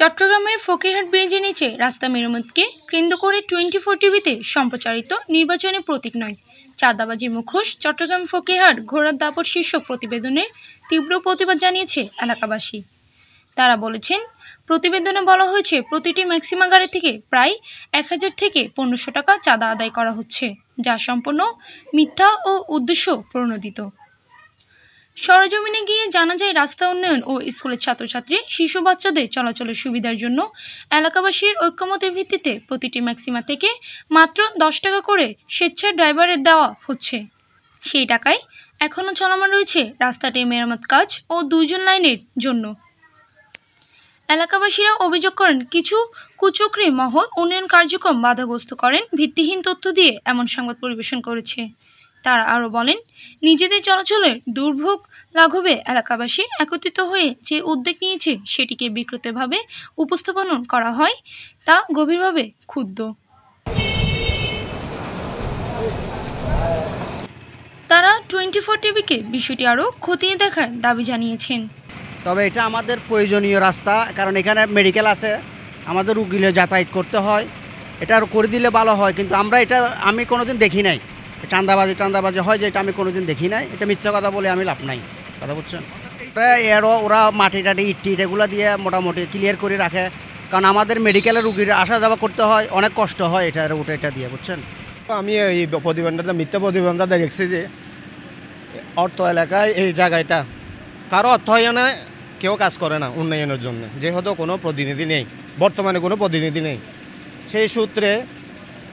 চট্টগ্রামের ফকিরহাট ব্রিজের নিচে রাস্তা মেরামতকে কেন্দ্র করে 24 টিভিতে সম্প্রচারিত নির্বাচনী প্রতীক নয়, চাঁদাবাজির মুখোশ চট্টগ্রাম ফকিরহাট ঘোড়ার দাপট শীর্ষক প্রতিবেদনে তীব্র প্রতিবাদ জানিয়েছে এলাকাবাসী। তারা বলেছেন, প্রতিবেদনে বলা হয়েছে প্রতিটি ম্যাক্সিমা গাড়ি থেকে প্রায় 1000 থেকে 1500 টাকা চাঁদা আদায় করা হচ্ছে, যা সম্পূর্ণ মিথ্যা ও উদ্দেশ্য প্রণোদিত। সরেজমিনে গিয়ে জানা যায়, রাস্তা উন্নয়ন ও স্কুলের ছাত্রছাত্রী শিশু বাচ্চাদের চলাচলের সুবিধার জন্য এলাকাবাসীর ঐক্যমতের ভিত্তিতে প্রতিটি ম্যাক্সিমা থেকে মাত্র 10 টাকা করে স্বেচ্ছায় ড্রাইভারের দেওয়া হচ্ছে। সেই টাকায় এখনও চলমান রয়েছে রাস্তাটির মেরামত কাজ ও 2 লাইনের জন্য। এলাকাবাসীরা অভিযোগ করেন, কিছু কুচক্রী মহল উন্নয়ন কার্যক্রম বাধাগ্রস্ত করেন ভিত্তিহীন তথ্য দিয়ে এমন সংবাদ পরিবেশন করেছে। তারা আরও বলেন, নিজেদের চলাচলের দুর্ভোগ লাঘবে এলাকাবাসী একত্রিত হয়ে যে উদ্যোগ নিয়েছে সেটিকে বিকৃতভাবে উপস্থাপন করা হয় তা গভীরভাবে ক্ষুব্ধ। তারা 24 টিভিকে বিষয়টি আরও খতিয়ে দেখার দাবি জানিয়েছেন। তবে এটা আমাদের প্রয়োজনীয় রাস্তা, কারণ এখানে মেডিকেল আছে, আমাদের রুগীলে যাতায়াত করতে হয়, এটা আরও করে দিলে ভালো হয়। কিন্তু আমি কোনোদিন দেখি নাই চাঁদাবাজি হয় যে, এটা আমি কোনোদিন দেখি নাই। এটা মিথ্যা কথা বলে আমি লাভ নাই, কথা বুঝছেন। ওরা মাটি টাটি ইট এগুলো দিয়ে মোটামুটি ক্লিয়ার করে রাখে, কারণ আমাদের মেডিকেলের রুগীরা আসা যাওয়া করতে হয়, অনেক কষ্ট হয় এটা দিয়ে, বুঝছেন। আমি এই প্রতিবন্ধকতা মিথ্যা প্রতিবন্ধকতা দেখছি যে অর্থ এলাকায় এই জায়গাটা কারো অর্থায়নে কেউ কাজ করে না উন্নয়নের জন্য, যেহেতু কোনো প্রতিনিধি নেই, বর্তমানে কোনো প্রতিনিধি নেই। সেই সূত্রে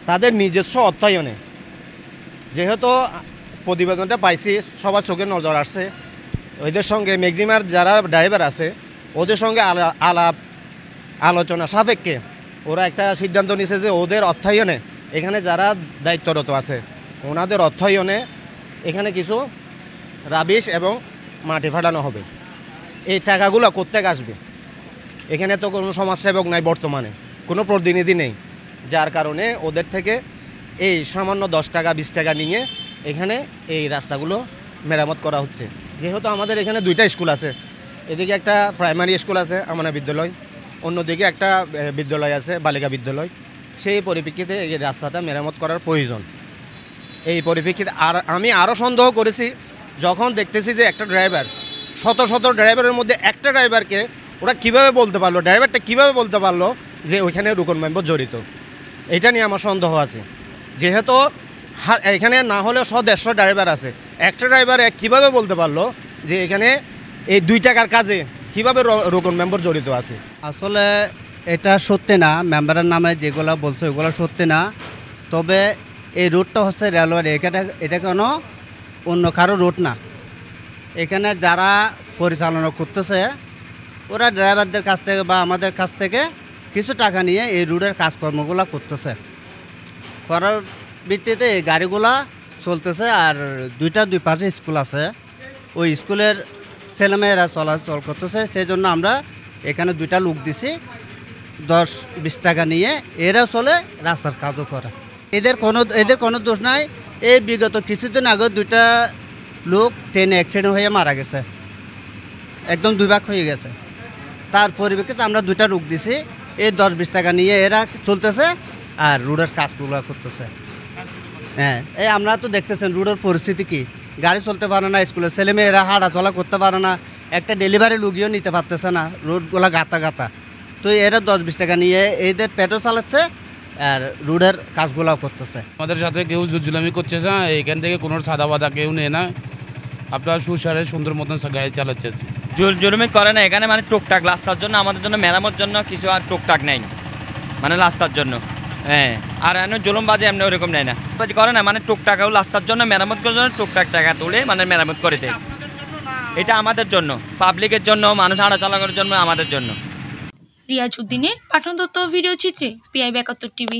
তাদের নিজস্ব অর্থায়নে যেহেতু প্রতিবেদনটা পাইছি, সবার চোখে নজর আসছে, ওদের সঙ্গে ম্যাক্সিমার যারা ড্রাইভার আছে ওদের সঙ্গে আলোচনা সাপেক্ষে ওরা একটা সিদ্ধান্ত নিয়েছে যে ওদের অর্থায়নে এখানে যারা দায়িত্বরত আছে ওনাদের অর্থায়নে এখানে কিছু রাবিশ এবং মাটি ফাটানো হবে। এই টাকাগুলো কোত্থেকে আসবে? এখানে তো কোনো সমাজসেবক নাই, বর্তমানে কোনো প্রতিনিধি নেই, যার কারণে ওদের থেকে এই সামান্য 10 টাকা 20 টাকা নিয়ে এখানে এই রাস্তাগুলো মেরামত করা হচ্ছে। যেহেতু আমাদের এখানে 2টা স্কুল আছে, এদিকে একটা প্রাইমারি স্কুল আছে আমানা বিদ্যালয়, অন্যদিকে একটা বিদ্যালয় আছে বালিকা বিদ্যালয়। সেই পরিপ্রেক্ষিতে এই রাস্তাটা মেরামত করার প্রয়োজন। এই পরিপ্রেক্ষিতে আমি আরও সন্দেহ করেছি যখন দেখতেছি যে একটা ড্রাইভার, শত শত ড্রাইভারের মধ্যে একটা ড্রাইভারকে ওরা কীভাবে বলতে পারলো, ড্রাইভারটা কীভাবে বলতে পারলো যে ওইখানে রুকন মেম্বার জড়িত। এটা নিয়ে আমার সন্দেহ আছে। যেহেতু এখানে না হলেও 100-150 ড্রাইভার আছে, একটা ড্রাইভার কীভাবে বলতে পারলো যে এখানে এই 2 টাকার কাজে কীভাবে রুকন মেম্বার জড়িত আছে? আসলে এটা সত্যি না, মেম্বারের নামে যেগুলো বলছে ওগুলো সত্যি না। তবে এই রুটটা হচ্ছে রেলওয়ে, এটা কোনো অন্য কারো রুট না। এখানে যারা পরিচালনা করতেছে ওরা ড্রাইভারদের কাছ থেকে বা আমাদের কাছ থেকে কিছু টাকা নিয়ে এই রুটের কাজকর্মগুলো করতেছে, করার ভিত্তিতে এই গাড়িগুলা চলতেছে। আর 2 পাশে স্কুল আছে, ওই স্কুলের ছেলেমেয়েরা চলাচল করতেছে। সেই জন্য আমরা এখানে 2টা লোক দিছি, 10-20 টাকা নিয়ে এরা চলে, রাস্তার কাজও করে। এদের কোনো দোষ নাই। এই বিগত কিছুদিন আগে 2টা লোক ট্রেনে অ্যাক্সিডেন্ট হয়ে মারা গেছে, একদম 2 ভাগ হয়ে গেছে। তার পরিপ্রেক্ষিতে আমরা 2টা লোক দিছি, এই 10-20 টাকা নিয়ে এরা চলতেছে আর রোডের কাজগুলো করতেছে। হ্যাঁ, এই আমরা তো দেখতেছেন রোডের পরিস্থিতি কি, গাড়ি চলতে পারে না, স্কুলের ছেলেমেয়েরা হাঁটাচলা করতে পারে না, একটা ডেলিভারি লুগিও নিতে পারতেছে না, রোডগুলো গাতা। তো এরা 10-20 টাকা নিয়ে এদের পেটও চালাচ্ছে আর রোডের কাজগুলোও করতেছে। আমাদের সাথে কেউ জুজুলামি করছে না, এখান থেকে কোনো সাদা বাদা কেউ নেয় না, আপনার সুসারে সুন্দর মতন গাড়ি চালাচ্ছে। জুলুমি করে না এখানে, মানে টুকটাক রাস্তার জন্য, আমাদের জন্য মেরামত জন্য কিছু আর টুকটাক নেই, মানে রাস্তার জন্য। হ্যাঁ, আর এমনি জুলুমবাজি এমনি ওরকম নেয় না, করে না, মানে টুকটাকাও রাস্তার জন্য মেরামত করার জন্য টুকটাক টাকা তুলে মানে মেরামত করে দেয়। এটা আমাদের জন্য, পাবলিকের জন্য, মানুষ হাঁটাচলা করার জন্য, আমাদের জন্য। রিয়াজ উদ্দিনের পাঠানো তথ্য ভিডিও চিত্রে PI 72 টিভি।